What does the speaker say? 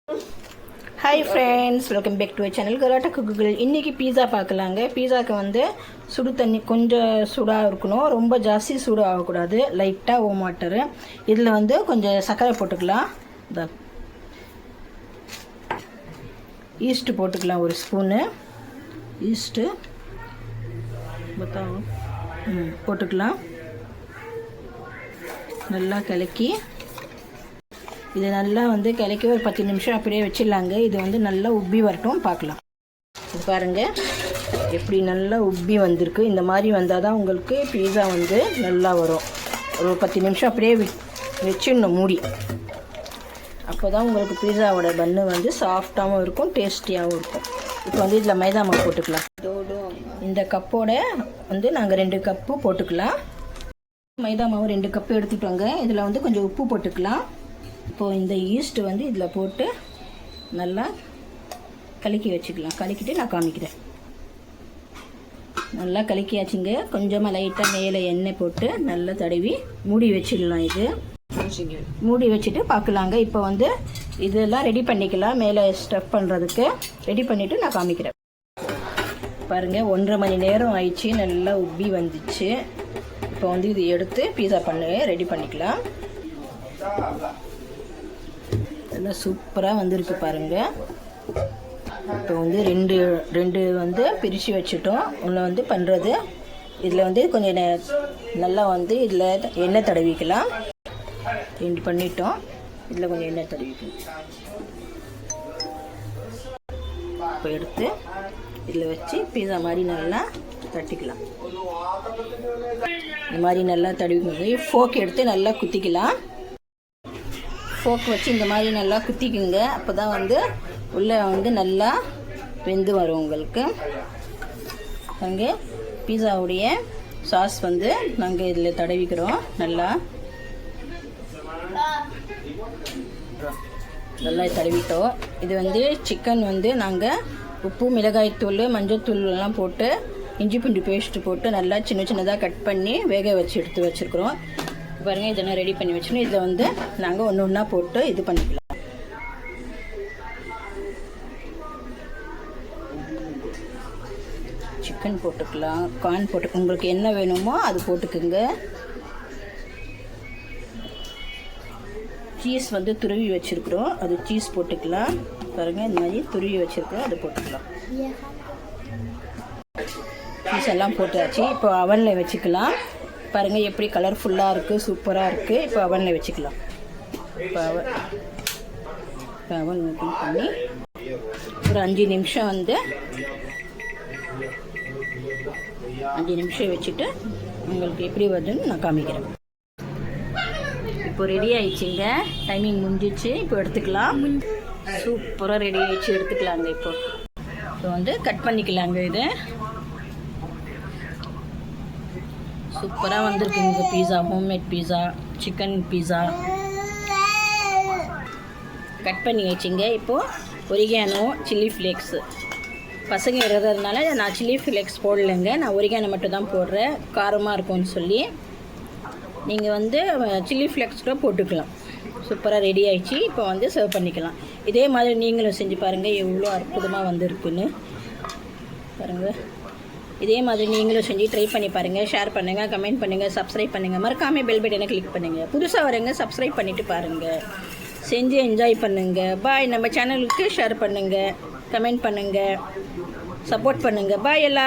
Hi friends, welcome back to channel கராட்டா குக்குகள். இன்றைக்கி பீஸா பார்க்கலாங்க. பீஸாவுக்கு வந்து சுடு தண்ணி கொஞ்சம் சூடாக இருக்கணும், ரொம்ப ஜாஸ்தி சூடாக ஆகக்கூடாது. லைட்டாக ஓம் வாட்டரு, இதில் வந்து கொஞ்சம் சர்க்கரை போட்டுக்கலாம். இந்த ஈஸ்ட்டு போட்டுக்கலாம், ஒரு ஸ்பூனு ஈஸ்ட்டு போட்டுக்கலாம். நல்லா கலக்கி இது நல்லா வந்து கிளக்கி ஒரு 10 நிமிஷம் அப்படியே வச்சிடலாங்க. இது வந்து நல்லா உப்பி வரட்டும், பார்க்கலாம். இது பாருங்கள் எப்படி நல்லா உப்பி வந்திருக்கு. இந்த மாதிரி வந்தால் தான் உங்களுக்கு பீஸா வந்து நல்லா வரும். ஒரு 10 நிமிஷம் அப்படியே வச்சிடணும் மூடி. அப்போ தான் உங்களுக்கு பீஸாவோட பன்னு வந்து சாஃப்டாகவும் இருக்கும், டேஸ்டியாகவும் இருக்கும். இப்போ வந்து இதில் மைதா மாவு போட்டுக்கலாம். இந்த கப்போட வந்து நாங்கள் 2 கப்பு போட்டுக்கலாம். மைதா மாவு 2 கப்பு எடுத்துட்டோங்க. இதில் வந்து கொஞ்சம் உப்பு போட்டுக்கலாம். இப்போது இந்த ஈஸ்ட்டு வந்து இதில் போட்டு நல்லா கலக்கி வச்சுக்கலாம். கலக்கிட்டு நான் காமிக்கிறேன். நல்லா கலக்கியாச்சுங்க. கொஞ்சமாக லைட்டாக மேலே எண்ணெய் போட்டு நல்லா தடவி மூடி வச்சிடலாம். இது மூடி வச்சுட்டு பார்க்கலாங்க. இப்போ வந்து இதெல்லாம் ரெடி பண்ணிக்கலாம். மேலே ஸ்டஃப் பண்ணுறதுக்கு ரெடி பண்ணிவிட்டு நான் காமிக்கிறேன். பாருங்கள் 1.5 மணி நேரம் ஆயிடுச்சு. நல்லா உப்பி வந்துச்சு. இப்போ வந்து இது எடுத்து பீஸா ரெடி பண்ணிக்கலாம். எல்லாம் சூப்பராக வந்திருக்கு பாருங்கள். இப்போ வந்து ரெண்டு வந்து பிரித்து வச்சுட்டோம். ஒன்று வந்து பண்ணுறது இதில் வந்து கொஞ்சம் நல்லா வந்து இதில் எண்ணெய் தடவிக்கலாம். 2 பண்ணிட்டோம். இதில் கொஞ்சம் எண்ணெய் தடவிக்கலாம். இப்போ எடுத்து இதில் வச்சு பீஸா மாதிரி நல்லா தட்டிக்கலாம். இந்த மாதிரி நல்லா தடவி ஃபோக் எடுத்து நல்லா குத்திக்கலாம். ஃபோக் வச்சு இந்த மாதிரி நல்லா குத்திக்குங்க. அப்போ தான் வந்து உள்ளே வந்து நல்லா வெந்து வரும் உங்களுக்கு. அங்கே பீஸாவுடைய சாஸ் வந்து நாங்கள் இதில் தடவிக்கிறோம். நல்லா தடவிட்டோம். இது வந்து சிக்கன் வந்து நாங்கள் உப்பு, மிளகாய்த்தூள், மஞ்சள்தூள் எல்லாம் போட்டு இஞ்சி பூண்டு பேஸ்ட்டு போட்டு நல்லா சின்னதாக கட் பண்ணி வேக வச்சு எடுத்து வச்சுருக்குறோம். பாருங்கள் இதெல்லாம் ரெடி பண்ணி வச்சுக்கணும். இதில் வந்து நாங்கள் ஒன்று ஒன்றா போட்டு இது பண்ணிக்கலாம். சிக்கன் போட்டுக்கலாம், கார்ன் போட்டு உங்களுக்கு என்ன வேணுமோ அது போட்டுக்குங்க. சீஸ் வந்து துருவி வச்சுருக்குறோம், அது சீஸ் போட்டுக்கலாம். பாருங்கள் இந்த மாதிரி துருவி வச்சுருக்கோம், அது போட்டுக்கலாம். சீஸ் எல்லாம் போட்டாச்சு. இப்போ அவனில் வச்சுக்கலாம். பாருங்கள் எப்படி கலர்ஃபுல்லாக இருக்குது, சூப்பராக இருக்குது. இப்போ அவனில் வச்சுக்கலாம். இப்போ அவன் ஓப்பன் பண்ணி ஒரு 5 நிமிஷம் வந்து 5 நிமிஷம் வச்சுட்டு உங்களுக்கு எப்படி வருதுன்னு நான் காமிக்கிறேன். இப்போ ரெடி ஆயிடுச்சுங்க. டைமிங் முடிஞ்சிச்சு. இப்போ எடுத்துக்கலாம். சூப்பராக ரெடி ஆயிடுச்சு, எடுத்துக்கலாங்க. இப்போ வந்து கட் பண்ணிக்கலாங்க. இது சூப்பராக வந்திருக்குங்க பீஸா, ஹோம்மேட் பீஸா, சிக்கன் பீஸா கட் பண்ணி வச்சுங்க. இப்போது ஒரிகானோ, சில்லி ஃப்ளேக்ஸு பசங்க இருக்கிறதுனால நான் சில்லி ஃப்ளேக்ஸ் போடலைங்க. நான் ஒரிகானோ மட்டும் தான் போடுறேன், காரமாக இருக்கும்னு சொல்லி. நீங்கள் வந்து சில்லி ஃப்ளேக்ஸ் கூட போட்டுக்கலாம். சூப்பராக ரெடி ஆகிடுச்சு. இப்போ வந்து சர்வ் பண்ணிக்கலாம். இதே மாதிரி நீங்களும் செஞ்சு பாருங்கள், எவ்வளோ அற்புதமாக வந்திருக்குன்னு பாருங்கள். இதே மாதிரி நீங்களும் செஞ்சு ட்ரை பண்ணி பாருங்கள். ஷேர் பண்ணுங்கள், கமெண்ட் பண்ணுங்கள், சப்ஸ்கிரைப் பண்ணுங்கள். மறக்காமல் பெல் பட்டனை கிளிக் பண்ணுங்கள். புதுசாக வரங்க சப்ஸ்கிரைப் பண்ணிவிட்டு பாருங்கள். செஞ்சு என்ஜாய் பண்ணுங்கள். பாய். நம்ம சேனலுக்கு ஷேர் பண்ணுங்கள், கமெண்ட் பண்ணுங்கள், சப்போர்ட் பண்ணுங்கள். பாய் எல்லா